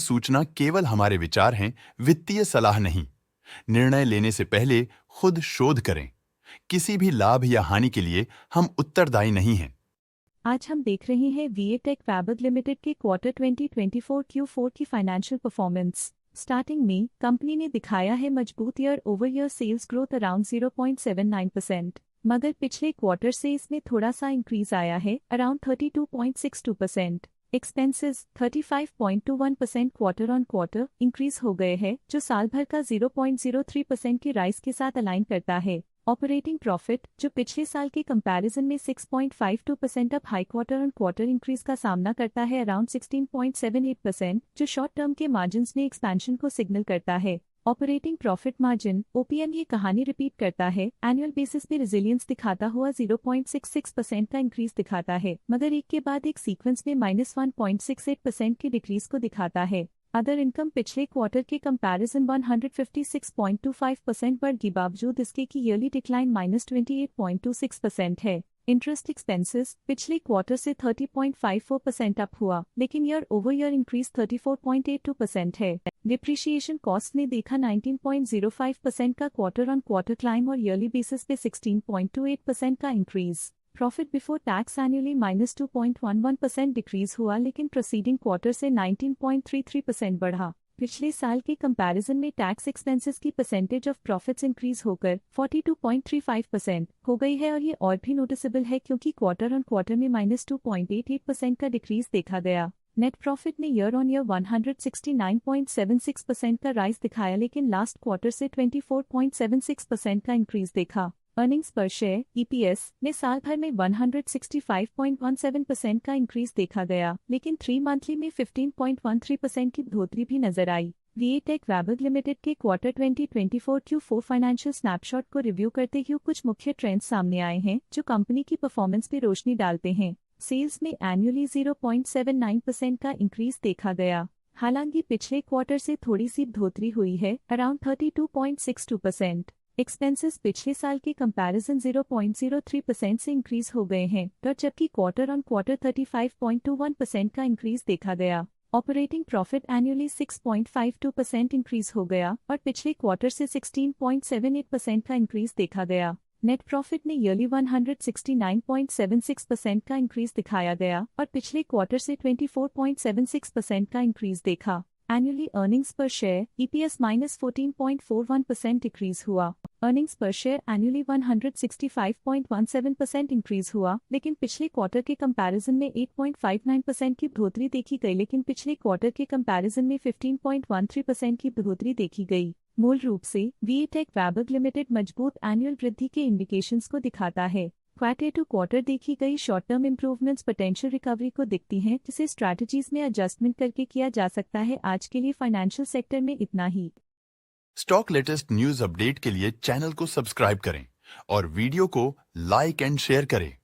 सूचना केवल हमारे विचार हैं, वित्तीय सलाह नहीं। निर्णय लेने से पहले खुद शोध करें। किसी भी लाभ या हानि के लिए हम उत्तरदायी नहीं हैं। आज हम देख रहे हैं वीएटेक फैब्रिक लिमिटेड के क्वार्टर 2024 Q4 की फाइनेंशियल परफॉर्मेंस। स्टार्टिंग में कंपनी ने दिखाया है मजबूत year over year sales growth around 0.79%, मगर पिछले क्वार्टर से इसमें थोड़ा सा इंक्रीज आया है around 32.62%। Expenses 35.21% quarter on quarter increase हो गए हैं, जो साल भर का 0.03% की राइज के साथ अलाइन करता है। ऑपरेटिंग प्रॉफिट, जो पिछले साल के कंपैरिजन में 6.52% up high quarter on quarter increase का सामना करता है अराउंड 16.78%, जो शॉर्ट टर्म के मार्जिन्स में एक्सपेंशन को सिग्नल करता है। ऑपरेटिंग प्रॉफिट मार्जिन ओपीएम ये कहानी रिपीट करता है, एनुअल बेसिस पे रेजिलियंस दिखाता हुआ 0.66% का इंक्रीज दिखाता है, मगर एक के बाद एक सीक्वेंस में -1.68% की डिक्रीज को दिखाता है। अदर इनकम पिछले क्वार्टर के कंपैरिजन 156.25% बढ़ गई, बावजूद इसके की ईयरली डिक्लाइन -28.26% है। इंटरेस्ट एक्सपेंसेस पिछले क्वार्टर से 30.54% अप हुआ, लेकिन ईयर ओवर ईयर इंक्रीज 34.82% है। डिप्रिशिएशन कॉस्ट ने देखा 19.05% का क्वार्टर ऑन क्वार्टर क्लाइम और ईयरली बेसिस पे 16.28% का increase. Profit before tax annually -2.11% decrease हुआ, लेकिन प्रोसीडिंग क्वार्टर से 19.33% बढ़ा। पिछले साल के कंपैरिजन में टैक्स एक्सपेंसेस की परसेंटेज ऑफ प्रॉफिट्स इंक्रीज होकर 42.35% हो गई है, और ये और भी नोटिसेबल है क्योंकि क्वार्टर ऑन क्वार्टर में -2.88% का डिक्रीज देखा गया। नेट प्रॉफिट ने ईयर ऑन ईयर 169.76% का राइज दिखाया, लेकिन लास्ट क्वार्टर से 24.76% का इंक्रीज देखा। अर्निंग्स पर शेयर ईपीएस ने साल भर में 165.17% का इंक्रीज देखा गया, लेकिन 3 मंथली में 15.13% की बढ़ोतरी भी नजर आई। वीएटेक फैब्रिक लिमिटेड के क्वार्टर 2024 Q4 फाइनेंशियल स्नैपशॉट को रिव्यू करते हुए कुछ मुख्य ट्रेंड्स सामने आए हैं, जो कंपनी की परफॉर्मेंस पे रोशनी डालते हैं। सेल्स में एनुअली 0.79% का इंक्रीज देखा गया, हालांकि पिछले क्वार्टर से थोड़ी सी बढ़ोतरी हुई है अराउंड 32.62%। एक्सपेंसेस पिछले साल के कंपैरिजन 0.03% से इंक्रीज हो गए हैं, जबकि क्वार्टर ऑन क्वार्टर 35.21% का इंक्रीज देखा गया। ऑपरेटिंग प्रॉफिट एनुअली 6.52% इंक्रीज हो गया और पिछले क्वार्टर से 16.78% का इंक्रीज देखा गया। नेट प्रॉफिट ने ईयरली 169.76% का इंक्रीज दिखाया गया और पिछले क्वार्टर से 24.76% का इंक्रीज देखा। एनुअली अर्निंग्स पर शेयर ईपीएस -14.41% डिक्रीज हुआ। अर्निंग्स पर शेयर एनुअली 165.17% इंक्रीज हुआ, लेकिन पिछले क्वार्टर के कंपैरिजन में 8.59% की बढ़ोतरी देखी गई, लेकिन पिछले क्वार्टर के कंपैरिजन में 15.13% की बढ़ोतरी देखी गई। मूल रूप से वीएटेक फैब्रिक लिमिटेड मजबूत एनुअल वृद्धि के इंडिकेशंस को दिखाता है। क्वार्टर टू क्वार्टर देखी गई short term improvements potential recovery को दिखती हैं, जिसे स्ट्रैटेजीज में एडजस्टमेंट करके किया जा सकता है। आज के लिए फाइनेंशियल सेक्टर में इतना ही। स्टॉक लेटेस्ट न्यूज अपडेट के लिए चैनल को सब्सक्राइब करें और वीडियो को लाइक एंड शेयर करें।